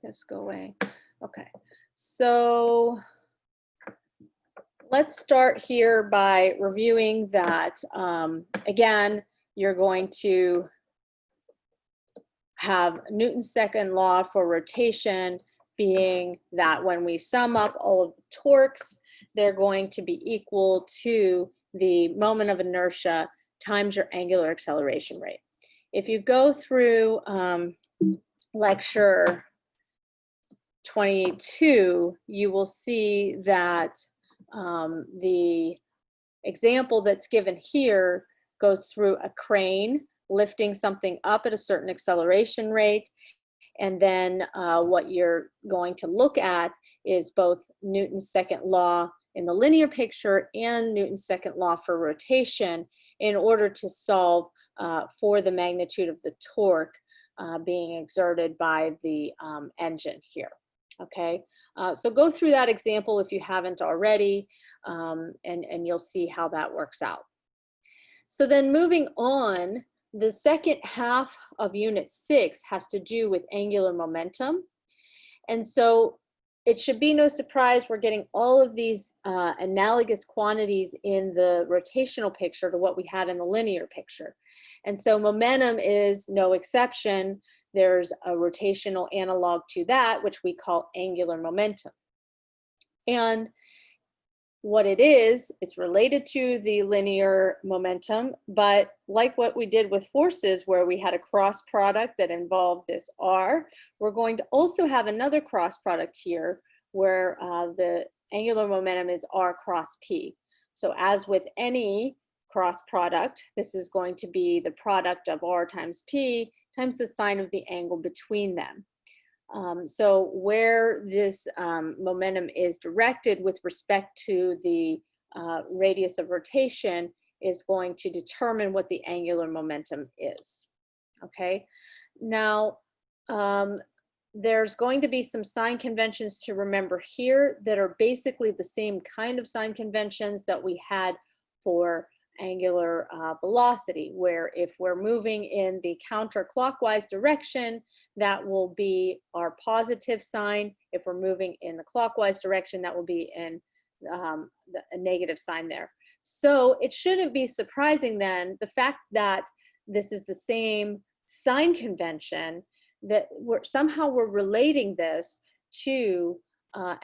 this go away. Okay, so let's start here by reviewing that. Again, you're going to have Newton's second law for rotation being that when we sum up all of the torques, they're going to be equal to the moment of inertia times your angular acceleration rate. If you go through lecture 22, you will see that the example that's given here goes through a crane lifting something up at a certain acceleration rate. And then what you're going to look at is both Newton's second law in the linear picture and Newton's second law for rotation in order to solve for the magnitude of the torque being exerted by the engine here. Okay, so go through that example if you haven't already, and you'll see how that works out. So then moving on, the second half of Unit 6 has to do with angular momentum. And so it should be no surprise we're getting all of these analogous quantities in the rotational picture to what we had in the linear picture. And so momentum is no exception. There's a rotational analog to that, which we call angular momentum. And what it is, it's related to the linear momentum, but like what we did with forces where we had a cross product that involved this R, we're going to also have another cross product here where the angular momentum is R cross P. So as with any cross product, this is going to be the product of R times P times the sine of the angle between them. So where this momentum is directed with respect to the radius of rotation is going to determine what the angular momentum is. Okay, now there's going to be some sign conventions to remember here that are basically the same kind of sign conventions that we had for angular velocity, where if we're moving in the counterclockwise direction, that will be our positive sign. If we're moving in the clockwise direction, that will be in a negative sign there. So it shouldn't be surprising then, the fact that this is the same sign convention, that somehow we're relating this to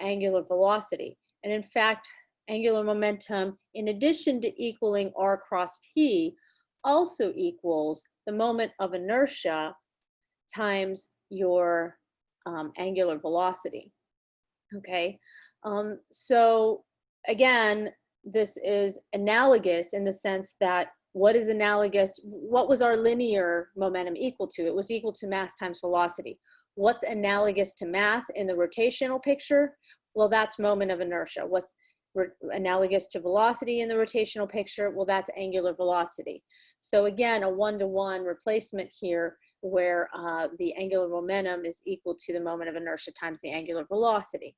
angular velocity. And in fact, angular momentum, in addition to equaling R cross P, also equals the moment of inertia times your angular velocity. Okay, so again, this is analogous in the sense that what is analogous? What was our linear momentum equal to? It was equal to mass times velocity. What's analogous to mass in the rotational picture? Well, that's moment of inertia. What's analogous to velocity in the rotational picture? Well, that's angular velocity. So again, a one-to-one replacement here where the angular momentum is equal to the moment of inertia times the angular velocity.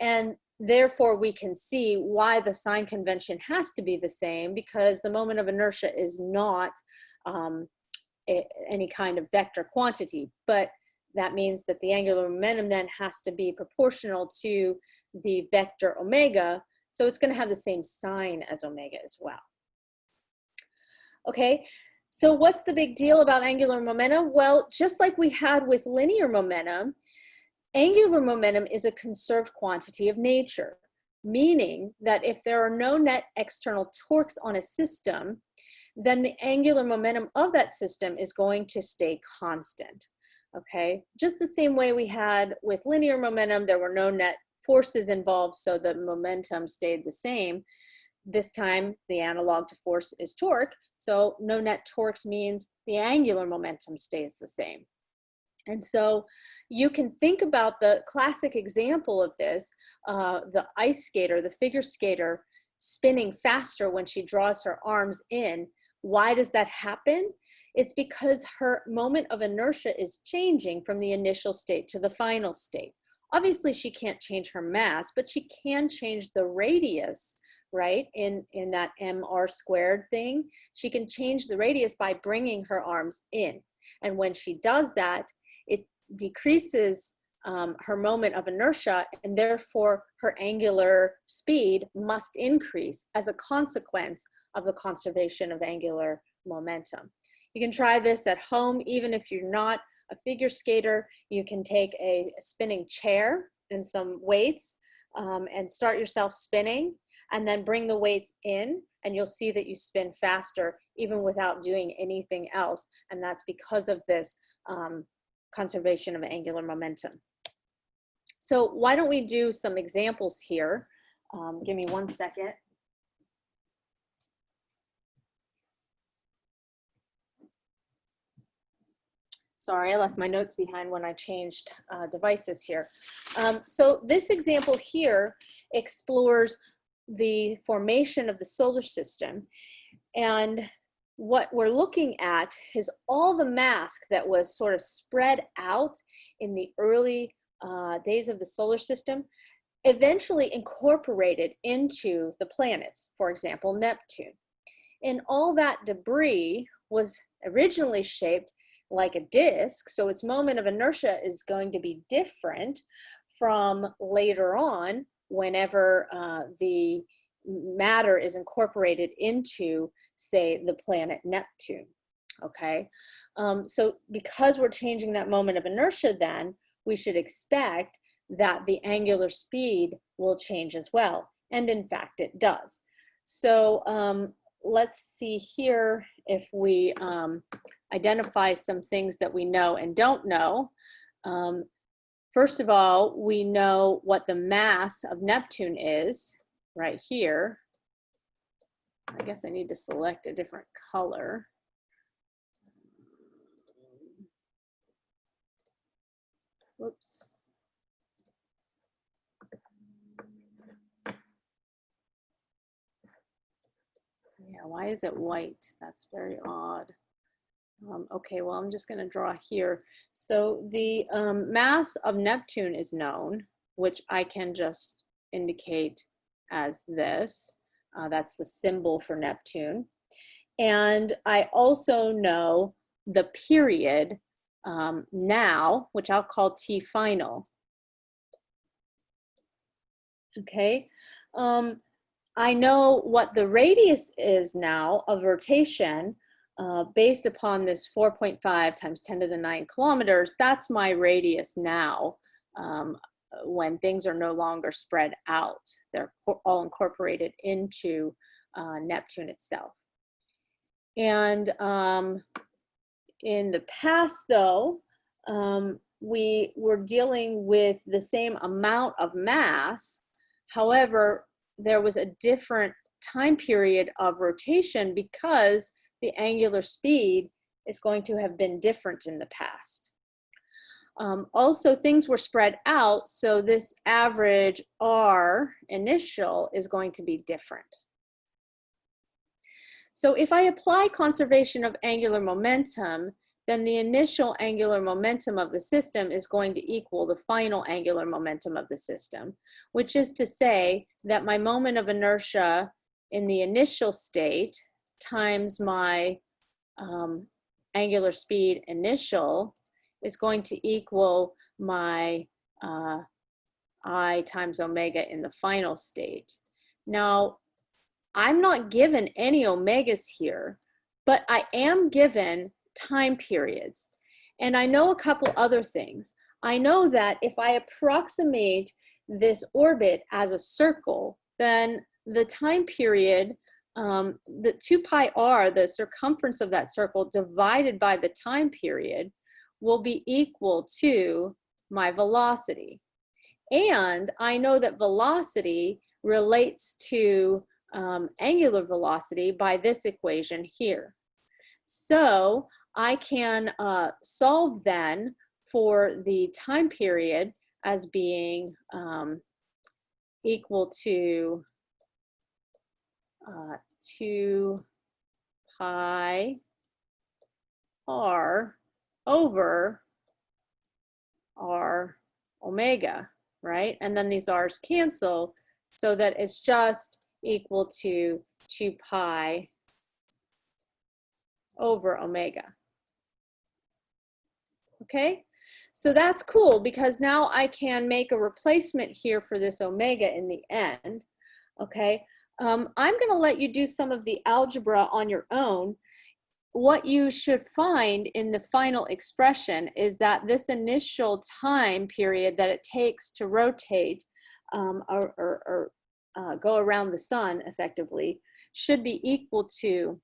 And therefore, we can see why the sign convention has to be the same, because the moment of inertia is not any kind of vector quantity, but that means that the angular momentum then has to be proportional to the vector omega, so it's going to have the same sign as omega as well. Okay, so what's the big deal about angular momentum? Well, just like we had with linear momentum, angular momentum is a conserved quantity of nature, meaning that if there are no net external torques on a system, then the angular momentum of that system is going to stay constant. Okay, just the same way we had with linear momentum, there were no net forces involved, so the momentum stayed the same. This time, the analog to force is torque, so no net torques means the angular momentum stays the same. And so you can think about the classic example of this, the ice skater, the figure skater, spinning faster when she draws her arms in. Why does that happen? It's because her moment of inertia is changing from the initial state to the final state. Obviously, she can't change her mass, but she can change the radius, right? In that mr squared thing, she can change the radius by bringing her arms in. And when she does that, it decreases her moment of inertia, and therefore her angular speed must increase as a consequence of the conservation of angular momentum. You can try this at home, even if you're not a figure skater. You can take a spinning chair and some weights and start yourself spinning, and then bring the weights in, and you'll see that you spin faster even without doing anything else. And that's because of this conservation of angular momentum. So why don't we do some examples here? Give me 1 second. Sorry, I left my notes behind when I changed devices here. So this example here explores the formation of the solar system. And what we're looking at is all the mass that was sort of spread out in the early days of the solar system, eventually incorporated into the planets, for example, Neptune. And all that debris was originally shaped like a disk, so its moment of inertia is going to be different from later on whenever the matter is incorporated into, say, the planet Neptune, okay? So because we're changing that moment of inertia, then we should expect that the angular speed will change as well, and in fact it does. So let's see here if we identify some things that we know and don't know. First of all, we know what the mass of Neptune is right here. I guess I need to select a different color. Whoops. Yeah, why is it white? That's very odd. Okay, well, I'm just going to draw here. So the mass of Neptune is known, which I can just indicate as this. That's the symbol for Neptune. And I also know the period now, which I'll call T final. Okay. I know what the radius is now of rotation based upon this 4.5 times 10 to the 9 kilometers. That's my radius now when things are no longer spread out. They're all incorporated into Neptune itself. And in the past, though, we were dealing with the same amount of mass. However, there was a different time period of rotation because the angular speed is going to have been different in the past. Also, things were spread out, so this average R initial is going to be different. So if I apply conservation of angular momentum, then the initial angular momentum of the system is going to equal the final angular momentum of the system, which is to say that my moment of inertia in the initial state times my angular speed initial is going to equal my I times omega in the final state. Now, I'm not given any omegas here, but I am given time periods. And I know a couple other things. I know that if I approximate this orbit as a circle, then the time period, the 2 pi r, the circumference of that circle divided by the time period, will be equal to my velocity. And I know that velocity relates to angular velocity by this equation here. So I can solve then for the time period as being equal to 2 pi r over r omega, right? And then these r's cancel so that it's just equal to 2 pi over omega. Okay, So that's cool because now I can make a replacement here for this omega in the end, okay? I'm gonna let you do some of the algebra on your own. What you should find in the final expression is that this initial time period that it takes to rotate go around the sun effectively should be equal to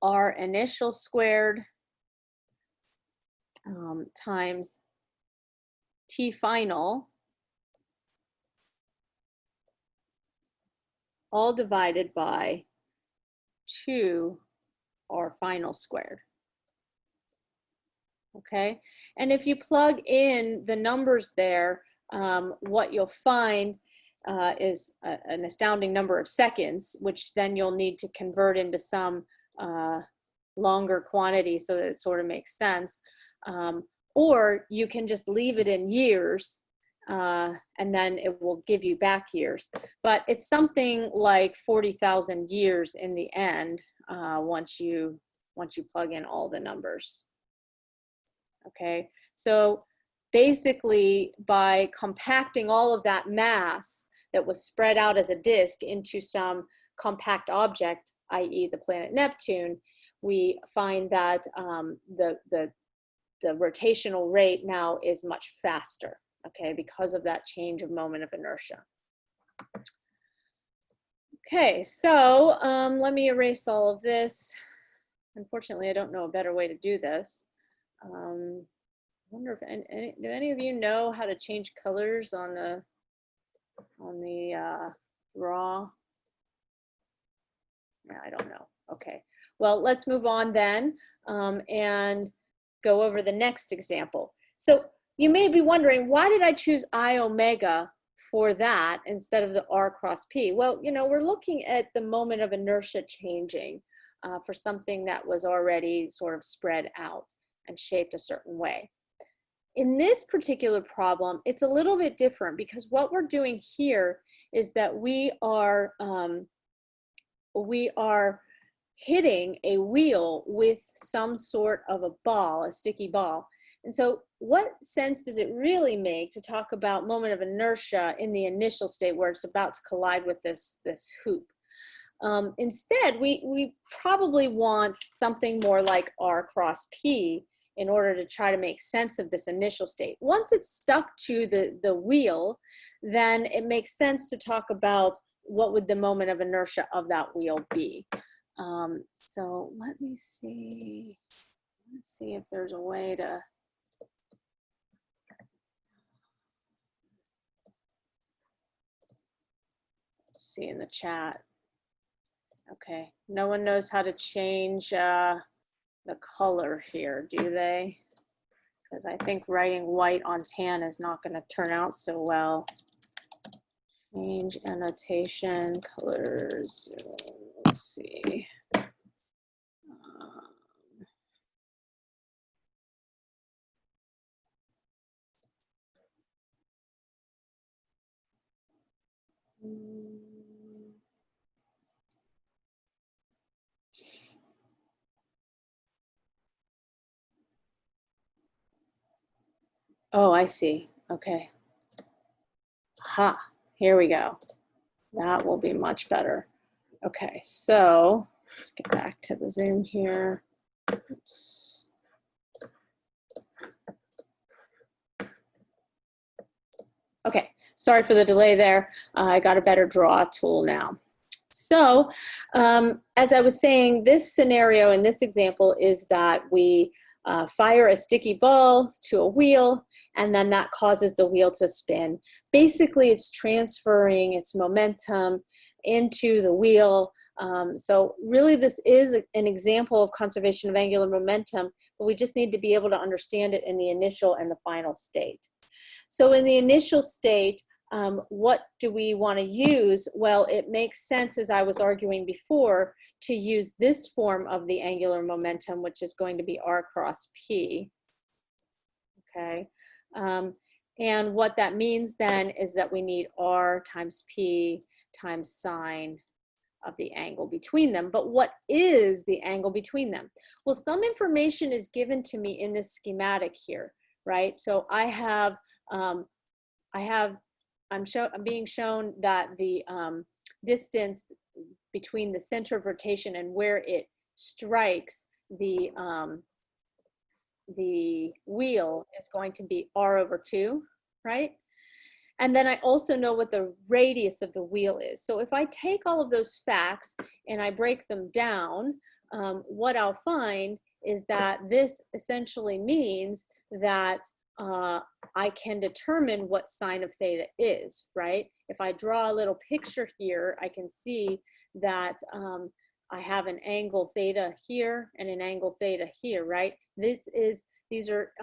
our initial squared times t final, all divided by 2 r final squared. Okay, and if you plug in the numbers there, what you'll find is an astounding number of seconds, which then you'll need to convert into some longer quantity so that it sort of makes sense. Or you can just leave it in years and then it will give you back years. But it's something like 40,000 years in the end once you plug in all the numbers. Okay, so basically by compacting all of that mass that was spread out as a disk into some compact object, i.e. the planet Neptune, we find that the rotational rate now is much faster, okay, because of that change of moment of inertia. Okay, so let me erase all of this. Unfortunately, I don't know a better way to do this. I wonder if do any of you know how to change colors on the draw? Yeah, I don't know. Okay, well, let's move on then and go over the next example. So you may be wondering, why did I choose I omega for that instead of the r cross p? Well, you know, we're looking at the moment of inertia changing for something that was already sort of spread out and shaped a certain way. In this particular problem, it's a little bit different because what we're doing here is that we are hitting a wheel with some sort of a ball, a sticky ball. And so what sense does it really make to talk about moment of inertia in the initial state where it's about to collide with this hoop? Instead, we probably want something more like r cross p in order to try to make sense of this initial state. Once it's stuck to the wheel, then it makes sense to talk about what would the moment of inertia of that wheel be. So let me see. Let's see if there's a way to see in the chat. Okay, no one knows how to change the color here, do they? Because I think writing white on tan is not going to turn out so well. Change annotation colors. Let's see. Oh, I see. Okay. Ha, here we go. That will be much better. Okay, so let's get back to the Zoom here. Oops. Okay, sorry for the delay there. I got a better draw tool now. So as I was saying, this scenario in this example is that we fire a sticky ball to a wheel, and then that causes the wheel to spin. Basically, it's transferring its momentum into the wheel. So really, this is an example of conservation of angular momentum, but we just need to be able to understand it in the initial and the final state. So in the initial state, what do we want to use? Well, it makes sense, as I was arguing before, to use this form of the angular momentum, which is going to be r cross p. Okay, and what that means then is that we need r times p times sine of the angle between them. But what is the angle between them? Well, some information is given to me in this schematic here, right? So I'm being shown that the distance between the center of rotation and where it strikes the wheel is going to be r/2, right? And then I also know what the radius of the wheel is. So if I take all of those facts and I break them down, what I'll find is that this essentially means that I can determine what sine of theta is, right? If I draw a little picture here, I can see that I have an angle theta here and an angle theta here, right? These are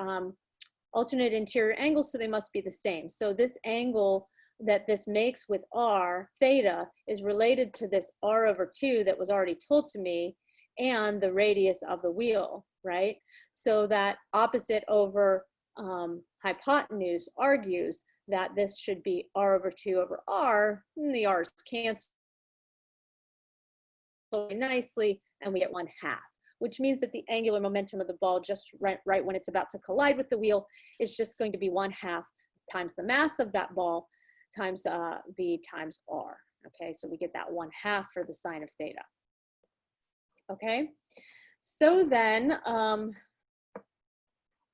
alternate interior angles, so they must be the same. So this angle that this makes with r, theta, is related to this r/2 that was already told to me, and the radius of the wheel, right? So that opposite over hypotenuse argues that this should be r/2 over r, and the r's cancel nicely, and we get 1/2. Which means that the angular momentum of the ball just right when it's about to collide with the wheel is just going to be 1/2 times the mass of that ball times v times r. Okay, so we get that 1/2 for the sine of theta. Okay, so then,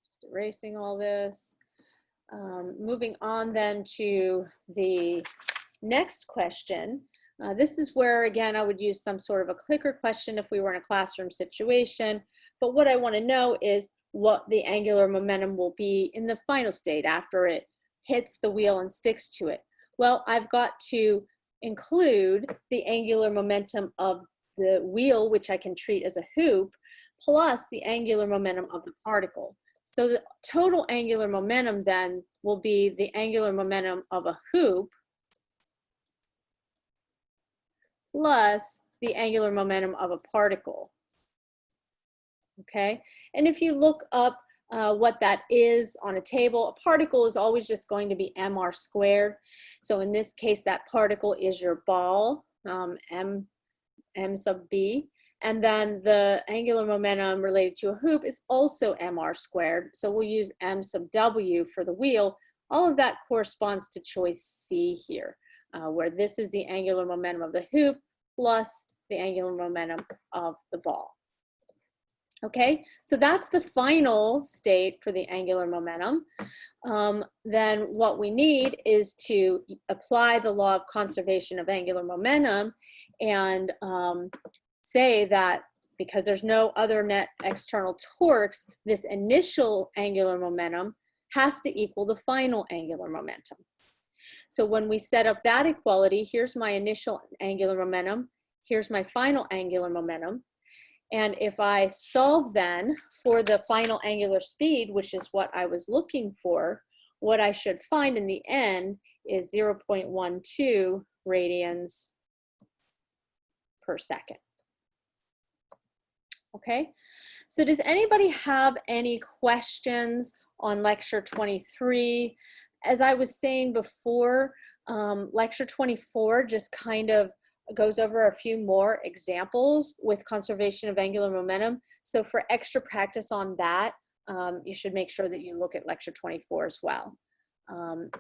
just erasing all this, moving on then to the next question. This is where, again, I would use some sort of a clicker question if we were in a classroom situation. But what I want to know is what the angular momentum will be in the final state after it hits the wheel and sticks to it. Well, I've got to include the angular momentum of the wheel, which I can treat as a hoop, plus the angular momentum of the particle. So the total angular momentum then will be the angular momentum of a hoop plus the angular momentum of a particle. Okay, and if you look up what that is on a table, a particle is always just going to be mr². So in this case, that particle is your ball, m sub b, and then the angular momentum related to a hoop is also mr². So we'll use m sub w for the wheel. All of that corresponds to choice C here, where this is the angular momentum of the hoop plus the angular momentum of the ball. Okay, so that's the final state for the angular momentum. Then what we need is to apply the law of conservation of angular momentum and say that because there's no other net external torques, this initial angular momentum has to equal the final angular momentum. So when we set up that equality, here's my initial angular momentum, here's my final angular momentum. And if I solve then for the final angular speed, which is what I was looking for, what I should find in the end is 0.12 radians per second. Okay, so does anybody have any questions on lecture 23? As I was saying before, lecture 24 just kind of goes over a few more examples with conservation of angular momentum. So for extra practice on that, you should make sure that you look at lecture 24 as well.